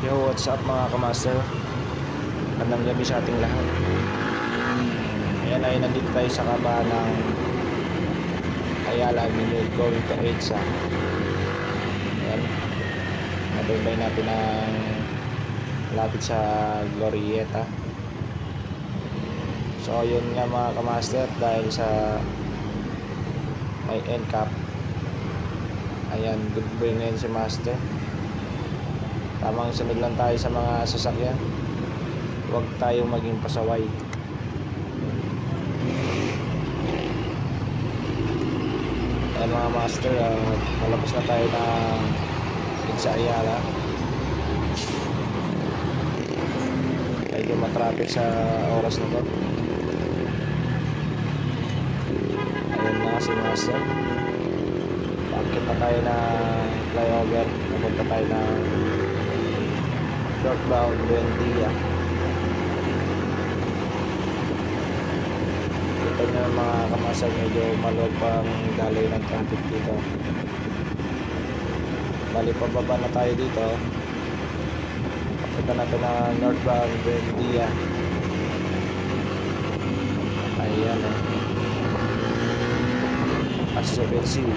Yo, what's up mga kamaster? Magandang gabi sa ating lahat. Ayan ay nandito tayo sa kaba ng Ayala Avenue going to EDSA. Ayan, nabaybay natin ang lapit sa Glorieta. So yun nga mga kamaster, dahil sa may NCAP. Ayan, good boy ngayon si master. Tamang sunod lang tayo sa mga sasakyan. Huwag tayong maging pasaway. Ayan mga master, malabas na tayo ng EDSA Ayala. Medyo matraffic sa oras na to. Ayan na si master. Bakit na tayo na flyover. Napunta tayo ng northbound Buendia. Ito nyo mga kamasal, medyo maluwag pang daloy ng traffic dito. Bali pababa na tayo dito. Papunta natin na northbound Buendia. Ayan as you can see,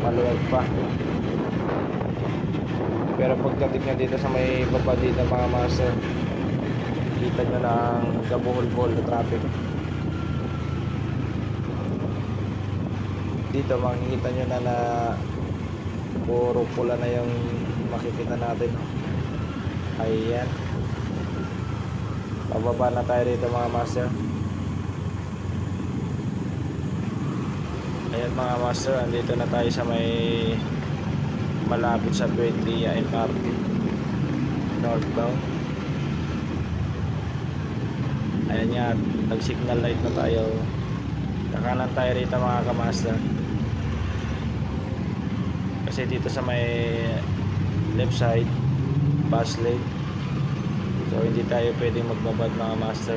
maluwag pa. Pero pagdating na dito sa may baba dito mga master, kita nyo na ang gabuhol-buhol na traffic. Dito makikita nyo na puro pula na yung makikita natin. Ayan, pababa na tayo dito mga master. Ayan mga master, andito na tayo sa may malapit sa Buendia MRT northbound. Ayan nga, nag signal light na tayo. Kakanan tayo rito mga kamaster, kasi dito sa may left side bus lane, so hindi tayo pwedeng magbabad mga master.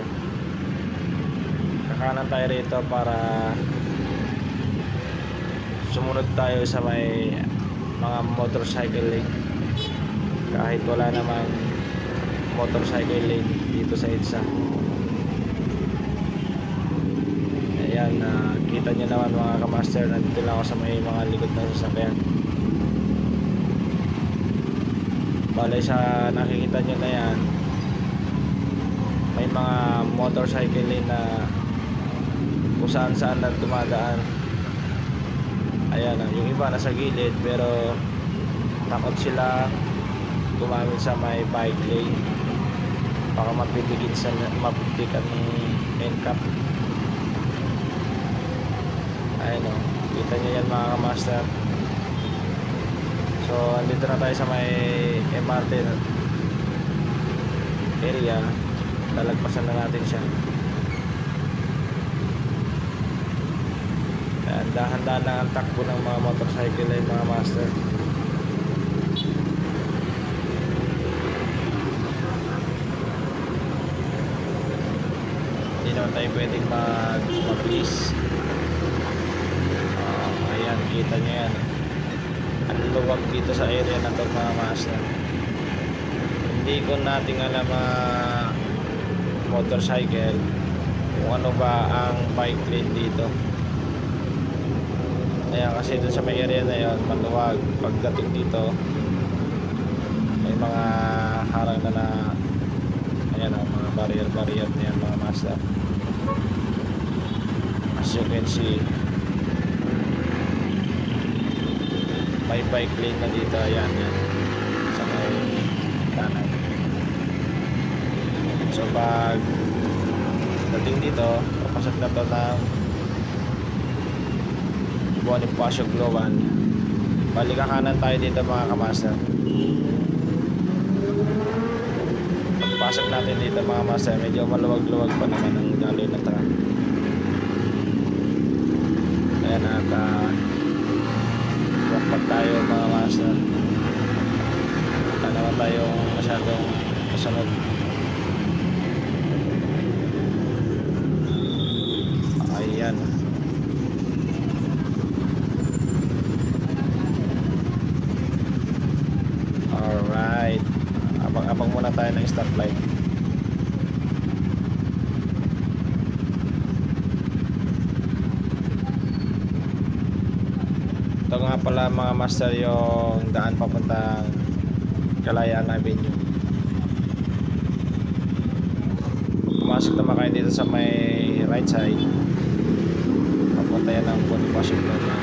Kakanan tayo rito para sumunod tayo sa may mga motorcycle lane, kahit wala namang motorcycle lane dito sa EDSA. Ayan, kita nyo naman mga kamaster, nandito lang ako sa may mga likod na sasakyan. Balay sa nakikita nyo na yan, may mga motorcycle lane na kung saan saan na dumadaan. Ayan, yung iba nasa gilid, pero takot sila gumamit sa may bike lane, baka mapitikin ng NCAP. Ayan o, kita nyo yan mga kamaster. So andito na tayo sa may MRT area, lalagpasan na natin siya. Dahan-dahan lang ang takbo ng mga motorcycle ay mga master. Hindi naman tayo pwedeng mag-please. Ayan, kita nyo yan. Ang luwag dito sa area na ito mga master. Hindi ko nating alam motorcycle kung ano ba ang bike lane dito. Ayan, kasi dun sa may area na yun maluwag. Pagdating dito may mga harang na ayan o, mga barrier na yan mga master. As you can see, may bike lane na dito. Ayan, yan sa may kanan. So pag dating dito, papasok na to ng Bonifacio Global. Balik kanan tayo dito mga kamaster. Pagpasok natin dito mga master, medyo maluwag-luwag pa naman ang daloy na traffic. Ayan, wakpat tayo mga master. Wala naman tayong masyadong kasunod. Ayan. Alright. muna tayo ng stoplight. Ito nga pala mga master yung daan papuntang Kalayaan Avenue. Pumasok naman kayo dito sa may right side, papunta yan ng Bonifacio Plaza.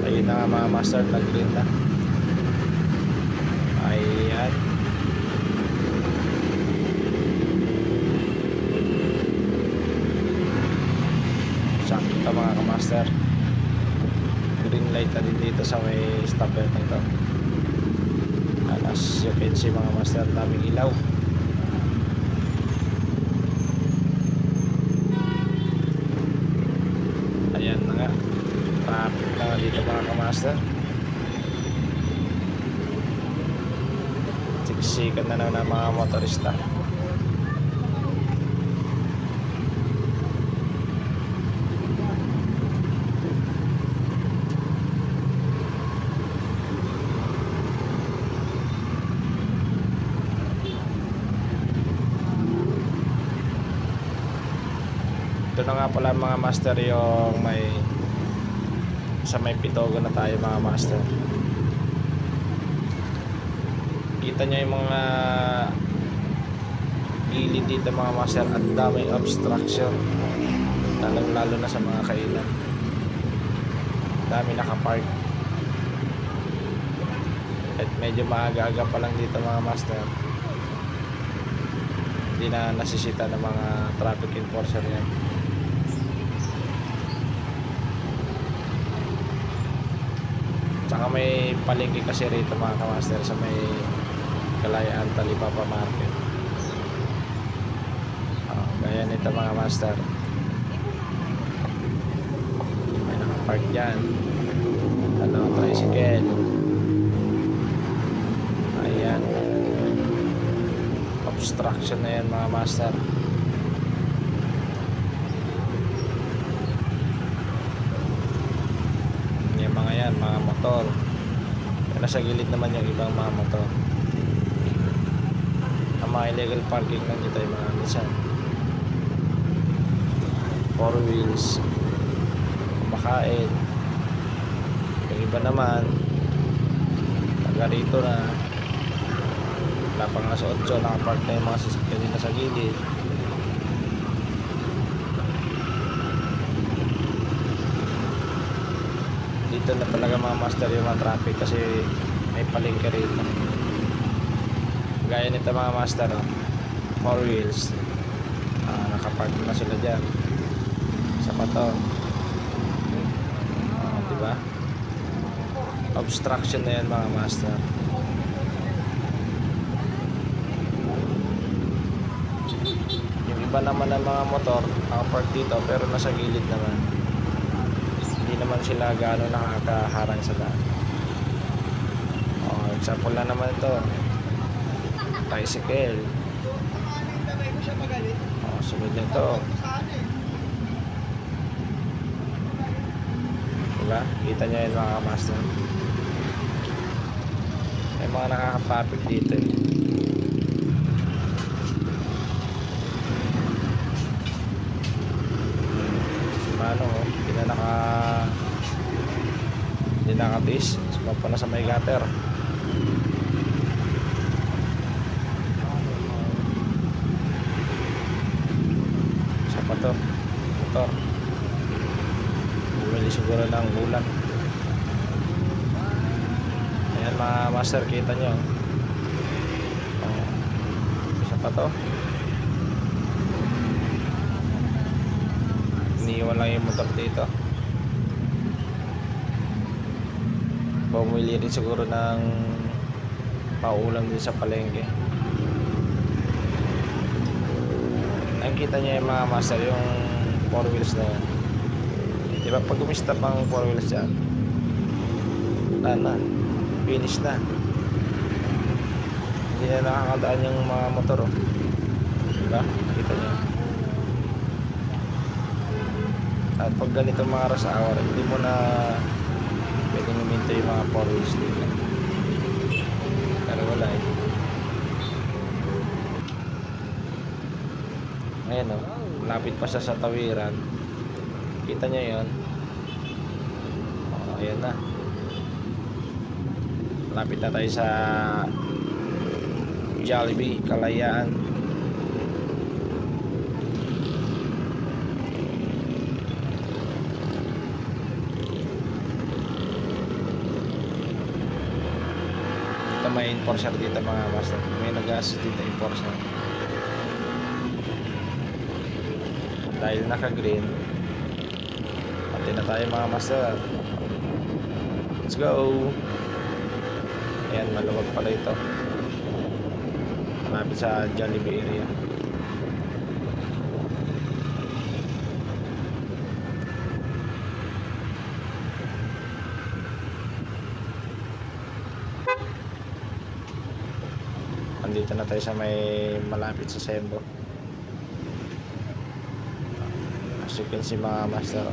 Ayun na nga mga master, nag-green na. Ayan. Sakto mga kamaster, green light na din dito sa may stopper nito. As you can see mga master, daming ilaw. Ayan na nga, traffic na nga dito mga kamaster. Siksikan na ng mga motorista. Ito na nga pala mga master yung sa may Pitogo na tayo mga master. Kita nyo yung mga gilid dito mga master, at daming obstruction, lalo na sa mga kainan. Dami nakapark at medyo maaga-aga pa lang dito mga master. Hindi na nasisita ng mga traffic enforcer yan. Saka may palengke kasi rito mga kamaster sa may Kalayaan Talipapa Market. Gaya nito mga master, may nakapark dyan, tricycle. Ayan, obstruction na yan mga master. Yung mga yan, mga motor. Nasa gilid naman yung ibang mga motor. Ang mga illegal parking lang dito yung mga minsan 4 wheels kumakain. Yung iba naman taga rito na wala pang alas 8, nakapark na yung mga sasakyan nila sa gilid. Dito na talaga mga master yung mga traffic kasi may palengke rito. Gaya nito mga master, 4 wheels, nakapark na sila dyan sa pato. Diba? Obstruction na yan mga master. Yung iba naman ng mga motor nakapark dito pero nasa gilid naman, hindi naman sila gaano nakakaharang sa daan. Example na naman ito, tricycle. Sunod nito, diba? Kita nyo yun mga master. May mga nakaka-traffic dito eh. Ano, hindi nakatis, sumapa na sa may gutter. Sa pato motor, bumili siguro ng ulam. Ayan mga master, kita nyo sa pato, iniwan lang yung motor dito. Bumili rin siguro ng paulam din sa palengke. Ang kita nyo yung mga master, yung 4 wheels na yan. Diba pag umistop ang 4 wheels dyan, na finish na, hindi na nakakadaan yung mga motor diba? Kita nyo. At pag ganito mga rush hour, hindi mo na pwedeng huminto yung mga 4 wheels dito. Pero wala eh, Malapit pa siya sa tawiran. Kita nyo yun? Oh, ayan na. Malapit na tayo sa Jollibee, Kalayaan. Dito may enforcer dito mga master. May nag-assist dito enforcer. Dahil naka-green, pati na tayo mga master. Let's go. Ayan, maluwag pala ito. Malapit sa Jollibee area. Andito na tayo sa may malapit sa Sembo. As you can see mga master,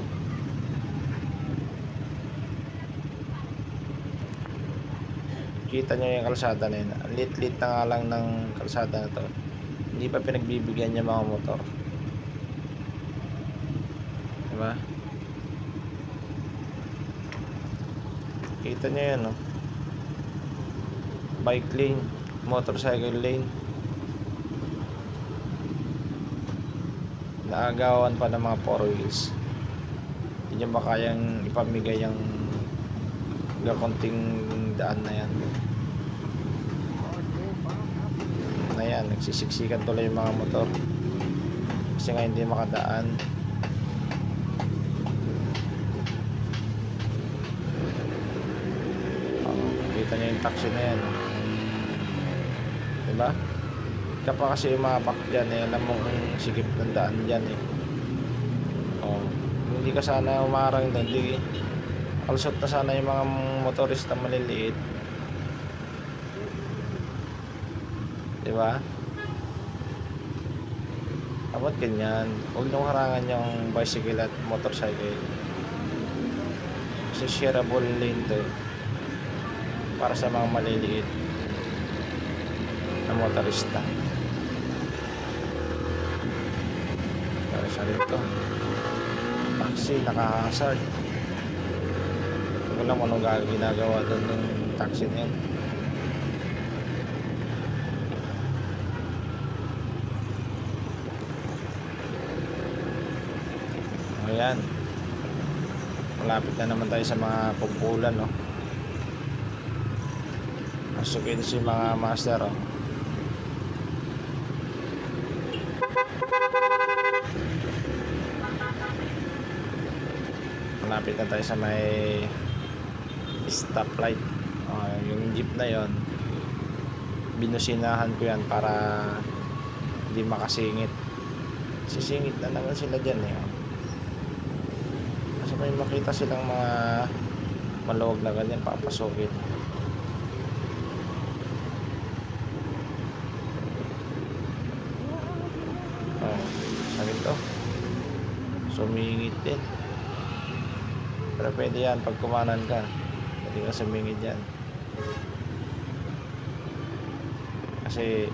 kita nyo yung kalsada na yun. Lit-lit na nga lang ng kalsada na to. Hindi pa pinagbibigyan niya mga motor, diba? Kita nyo yan, no? Bike lane, motorcycle lane. Naagawan pa ng mga 4 wheels. Hindi nyo ba kayang ipamigay yung gakonting daan na yan. Ayan, nagsisiksikan tuloy yung mga motor kasi nga hindi makadaan. Kita nyo yung taxi na yan, diba? Kapag kasi umapak dyan alam mo kung sikip ng daan dyan hindi ka sana umarang doon, di alusot na sana yung mga motorista maliliit, diba? Dapat ganyan, huwag nung harangan yung bicycle at motorcycle kasi shareable lane to para sa mga maliliit na motorista. Para sa rito taxi, naka-hazard. Hindi ko lang kung anong ginagawa doon ng taxi na yun. Ayan, malapit na naman tayo sa mga pagpulan, no? Masukin si mga master, malapit na tayo sa may stoplight. Yung jeep na yon, binusinahan ko yan para hindi makasingit. Sisingit na naman sila dyan kasi may makita silang mga maluwag na ganyan, papasukin. Sakit to, sumingit din. Pero pwede yan pag kumanan ka, pwede ka sumingit yan kasi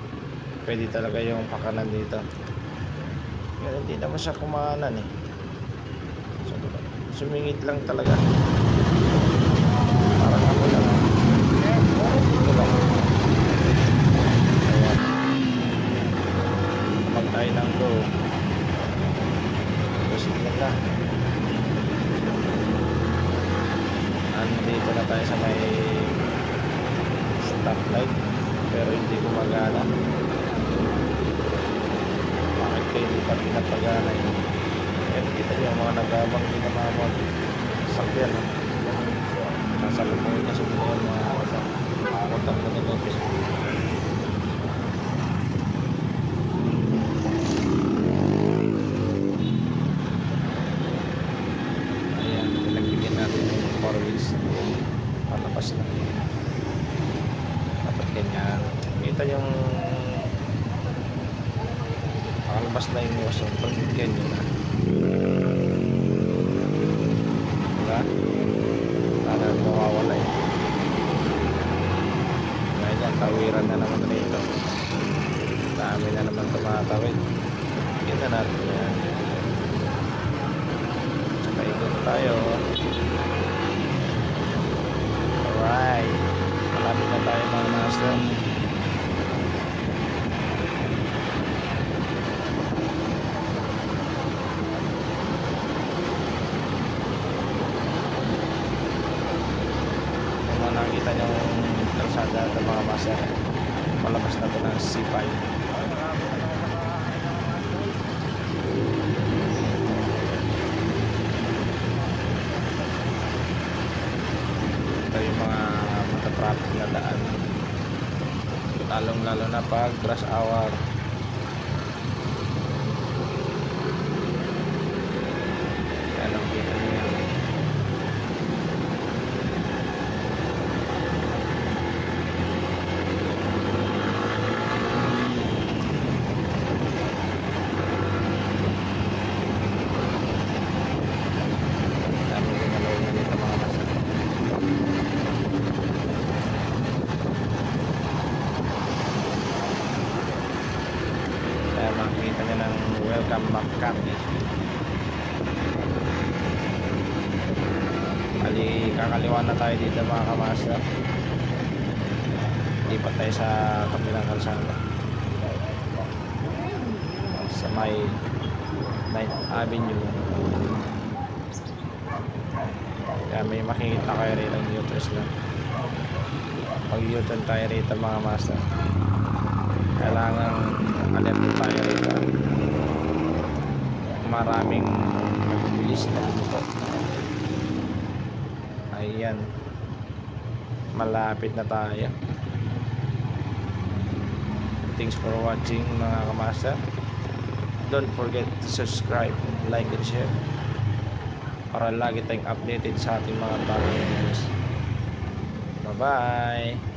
pwede talaga yung pakanan dito. Pero hindi naman siya kumanan so, sumingit lang talaga, parang ako lang ito lang. Ayan, kapag tayo ng go, signal na. Andito na tayo sa may stoplight pero hindi gumagana. Bakit kayo hindi pa pinapagana Ayan, kita nyo mga nagabang din na mga sakyan, sasalubungin na sa mga motor na nilopis. Palabas lang dapat ganyan. Kita yung pakalabas na yung motion pag ganyan na, diba? Sana mawawala dahil yan, tawiran na naman rito, dami na naman tumatawid. Check-in na natin yan. Tsaka ikot tayo. Alright. Malapit na tayo mga master. Kung nakikita nyo yung kalsada ng mga master, palabas na ito ng C5. Ito yung mga matatraffic na daan, lalong lalo na pag rush hour. Yan ang kita nyo yan. Dami rin nalawin dito mga master. Kaya makikita nyo ng welcome back copy. Bali, kakaliwan na tayo dito mga kamaster. Lipat tayo sa kabilang kalsada, sa may 9th Avenue. Kaya may makikita kayo rito ng U-turns lang. Pag U-turn tayo rito mga master, kailangan alert tayo rito. Maraming magbibilis na dito. Ayan, malapit na tayo. Thanks for watching mga kamaster. Don't forget to subscribe, like and share para lagi tayong updated sa ating mga bagong news. Bye bye.